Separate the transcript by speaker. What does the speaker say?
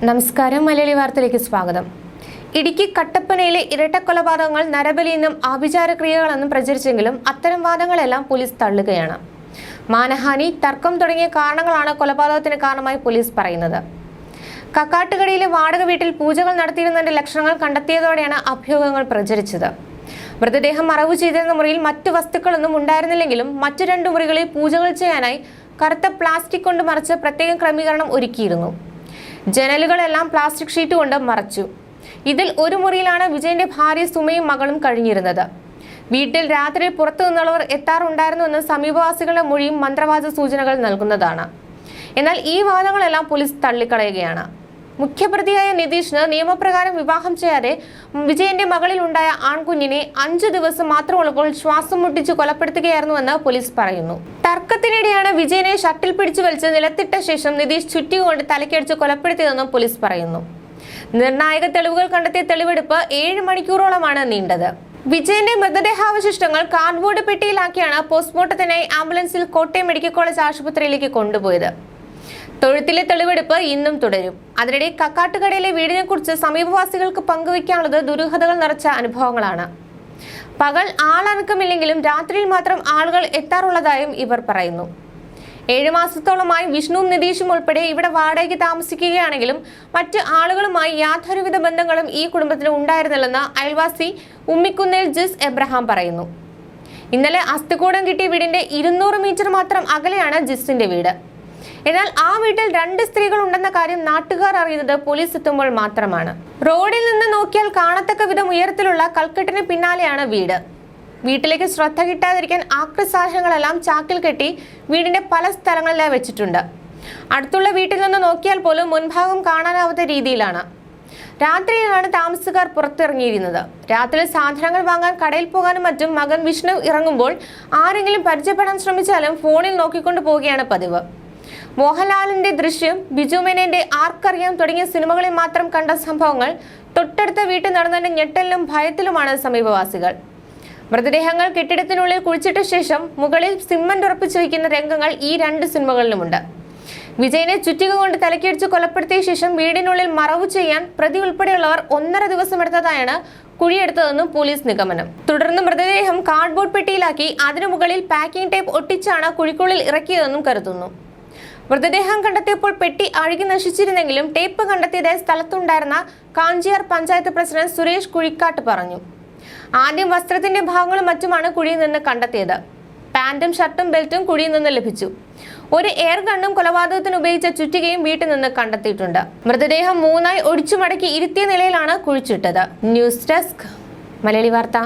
Speaker 1: നമസ്കാരം. മലയാളി വാർത്തയിലേക്ക് സ്വാഗതം. ഇടുക്കി കട്ടപ്പനയിലെ ഇരട്ടക്കൊലപാതകങ്ങൾ നരബലിയെന്നും ആഭിചാരക്രിയകളെന്നും പ്രചരിച്ചെങ്കിലും അത്തരം വാദങ്ങളെല്ലാം പോലീസ് തള്ളുകയാണ്. മാനഹാനി, തർക്കം തുടങ്ങിയ കാരണങ്ങളാണ് കൊലപാതകത്തിന് കാരണമായി പോലീസ് പറയുന്നത്. കക്കാട്ടുകടയിലെ വാടക വീട്ടിൽ പൂജകൾ നടത്തിയിരുന്നതിന്റെ ലക്ഷണങ്ങൾ കണ്ടെത്തിയതോടെയാണ് അഭ്യൂഹങ്ങൾ പ്രചരിച്ചത്. മൃതദേഹം മറവു ചെയ്തിരുന്ന മുറിയിൽ മറ്റു വസ്തുക്കളൊന്നും ഉണ്ടായിരുന്നില്ലെങ്കിലും മറ്റു 2 മുറികളിൽ പൂജകൾ ചെയ്യാനായി കറുത്ത പ്ലാസ്റ്റിക് കൊണ്ട് മറച്ച് പ്രത്യേക ക്രമീകരണം ഒരുക്കിയിരുന്നു. ജനലുകളെല്ലാം പ്ലാസ്റ്റിക് ഷീറ്റ് കൊണ്ട് മറച്ചു. ഇതിൽ ഒരു മുറിയിലാണ് വിജയന്റെ ഭാര്യ സുമയും മകളും കഴിഞ്ഞിരുന്നത്. വീട്ടിൽ രാത്രി പുറത്തു നിന്നുള്ളവർ എത്താറുണ്ടായിരുന്നുവെന്ന് സമീപവാസികളുടെ മൊഴിയും മന്ത്രവാദ സൂചനകൾ നൽകുന്നതാണ്. എന്നാൽ ഈ വാദങ്ങളെല്ലാം പോലീസ് തള്ളിക്കളയുകയാണ്. മുഖ്യപ്രതിയായ നിതീഷിന് നിയമപ്രകാരം വിവാഹം ചെയ്യാതെ വിജയന്റെ മകളിൽ ഉണ്ടായ ആൺകുഞ്ഞിനെ 5 ദിവസം മാത്രമുള്ളപ്പോൾ ശ്വാസം മുട്ടിച്ച് കൊലപ്പെടുത്തുകയായിരുന്നുവെന്ന് പോലീസ് പറയുന്നു. തർക്കത്തിനിടെയാണ് വിജയനെ ഷട്ടിൽ പിടിച്ചു വലിച്ച് നിലത്തിട്ട ശേഷം നിതീഷ് ചുറ്റികൊണ്ട് തലക്കടിച്ച് കൊലപ്പെടുത്തിയതെന്നും പോലീസ് പറയുന്നു. നിർണായക തെളിവുകൾ കണ്ടെത്തിയ തെളിവെടുപ്പ് 7 മണിക്കൂറോളമാണ് നീണ്ടത്. വിജയന്റെ മൃതദേഹാവശിഷ്ടങ്ങൾ കാർഡ്ബോർഡ് പെട്ടിയിലാക്കിയാണ് പോസ്റ്റ്മോർട്ടത്തിനായി ആംബുലൻസിൽ കോട്ടയം മെഡിക്കൽ കോളേജ് ആശുപത്രിയിലേക്ക് കൊണ്ടുപോയത്. തൊഴുത്തിലെ തെളിവെടുപ്പ് ഇന്നും തുടരും. അതിനിടെ കക്കാട്ടുകടയിലെ വീടിനെ കുറിച്ച് സമീപവാസികൾക്ക് പങ്കുവയ്ക്കാനുള്ളത് ദുരൂഹതകൾ നിറച്ച അനുഭവങ്ങളാണ്. പകൽ ആളനക്കമില്ലെങ്കിലും രാത്രിയിൽ മാത്രം ആളുകൾ എത്താറുള്ളതായും ഇവർ പറയുന്നു. 7 മാസത്തോളമായി വിഷ്ണുവും നിതീഷും ഉൾപ്പെടെ ഇവിടെ വാടകയ്ക്ക് താമസിക്കുകയാണെങ്കിലും മറ്റ് ആളുകളുമായി യാതൊരുവിധ ബന്ധങ്ങളും ഈ കുടുംബത്തിന് ഉണ്ടായിരുന്നില്ലെന്ന് അയൽവാസി ഉമ്മിക്കുന്നേൽ ജിസ് എബ്രഹാം പറയുന്നു. ഇന്നലെ അസ്ഥികൂടം കിട്ടിയ വീടിന്റെ 200 മീറ്റർ മാത്രം അകലെയാണ് ജിസിന്റെ വീട്. എന്നാൽ ആ വീട്ടിൽ 2 സ്ത്രീകൾ ഉണ്ടെന്ന കാര്യം നാട്ടുകാർ അറിയുന്നത് പോലീസ് എത്തുമ്പോൾ മാത്രമാണ്. റോഡിൽ നിന്ന് നോക്കിയാൽ കാണത്തക്ക വിധം ഉയരത്തിലുള്ള കൽക്കെട്ടിന് പിന്നാലെയാണ് വീട്. വീട്ടിലേക്ക് ശ്രദ്ധ കിട്ടാതിരിക്കാൻ ആക്രി സാധനങ്ങളെല്ലാം ചാക്കിൽ കെട്ടി വീടിന്റെ പല സ്ഥലങ്ങളിലായി വെച്ചിട്ടുണ്ട്. അടുത്തുള്ള വീട്ടിൽ നിന്ന് നോക്കിയാൽ പോലും മുൻഭാഗം കാണാനാവാത്ത രീതിയിലാണ്. രാത്രിയിലാണ് താമസക്കാർ പുറത്തിറങ്ങിയിരുന്നത്. രാത്രി സാധനങ്ങൾ വാങ്ങാൻ കടയിൽ പോകാനും മറ്റും മകൻ വിഷ്ണു ഇറങ്ങുമ്പോൾ ആരെങ്കിലും പരിചയപ്പെടാൻ ശ്രമിച്ചാലും ഫോണിൽ നോക്കിക്കൊണ്ട് പോവുകയാണ് പതിവ്. മോഹൻലാലിന്റെ ദൃശ്യം, ബിജു മേനോന്റെ ആർക്കറിയാം തുടങ്ങിയ സിനിമകളിൽ മാത്രം കണ്ട സംഭവങ്ങൾ തൊട്ടടുത്ത വീട്ടിൽ നടന്നതിന്റെ ഞെട്ടലിലും ഭയത്തിലുമാണ് സമീപവാസികൾ. മൃതദേഹങ്ങൾ കെട്ടിടത്തിനുള്ളിൽ കുഴിച്ചിട്ട ശേഷം മുകളിൽ സിമന്റ് ഉറപ്പിച്ചു വയ്ക്കുന്ന രംഗങ്ങൾ ഈ 2 സിനിമകളിലുമുണ്ട്. വിജയനെ ചുറ്റിക കൊണ്ട് തലക്കടിച്ച് കൊലപ്പെടുത്തിയ ശേഷം വീടിനുള്ളിൽ മറവു ചെയ്യാൻ പ്രതി ഉൾപ്പെടെയുള്ളവർ 1.5 ദിവസം എടുത്തതായാണ് കുഴിയെടുത്തതെന്നും പോലീസ് നിഗമനം. തുടർന്ന് മൃതദേഹം കാർഡ്ബോർഡ് പെട്ടിയിലാക്കി അതിനു മുകളിൽ പാക്കിംഗ് ടേപ്പ് ഒട്ടിച്ചാണ് കുഴിക്കുള്ളിൽ ഇറക്കിയതെന്നും കരുതുന്നു. മൃതദേഹം കണ്ടെത്തിയപ്പോൾ പെട്ടി അഴുകി നശിച്ചിരുന്നെങ്കിലും ടേപ്പ് കണ്ടെത്തിയതായി സ്ഥലത്തുണ്ടായിരുന്ന കാഞ്ചിയാർ പഞ്ചായത്ത് പ്രസിഡന്റ് സുരേഷ് കുഴിക്കാട്ട് പറഞ്ഞു. ആദ്യം വസ്ത്രത്തിന്റെ ഭാഗങ്ങളും മറ്റുമാണ് കുഴിയിൽ നിന്ന് കണ്ടെത്തിയത്. പാന്റും ഷർട്ടും ബെൽറ്റും കുഴിയിൽ നിന്ന് ലഭിച്ചു. ഒരു എയർ ഗണ്ണും കൊലപാതകത്തിന് ഉപയോഗിച്ച ചുറ്റികയും വീട്ടിൽ നിന്ന് കണ്ടെത്തിയിട്ടുണ്ട്. മൃതദേഹം 3ആയി ഒടിച്ചു മടക്കി ഇരുത്തിയ നിലയിലാണ് കുഴിച്ചിട്ടത്. ന്യൂസ് ഡെസ്ക്, മലയാളി വാർത്ത.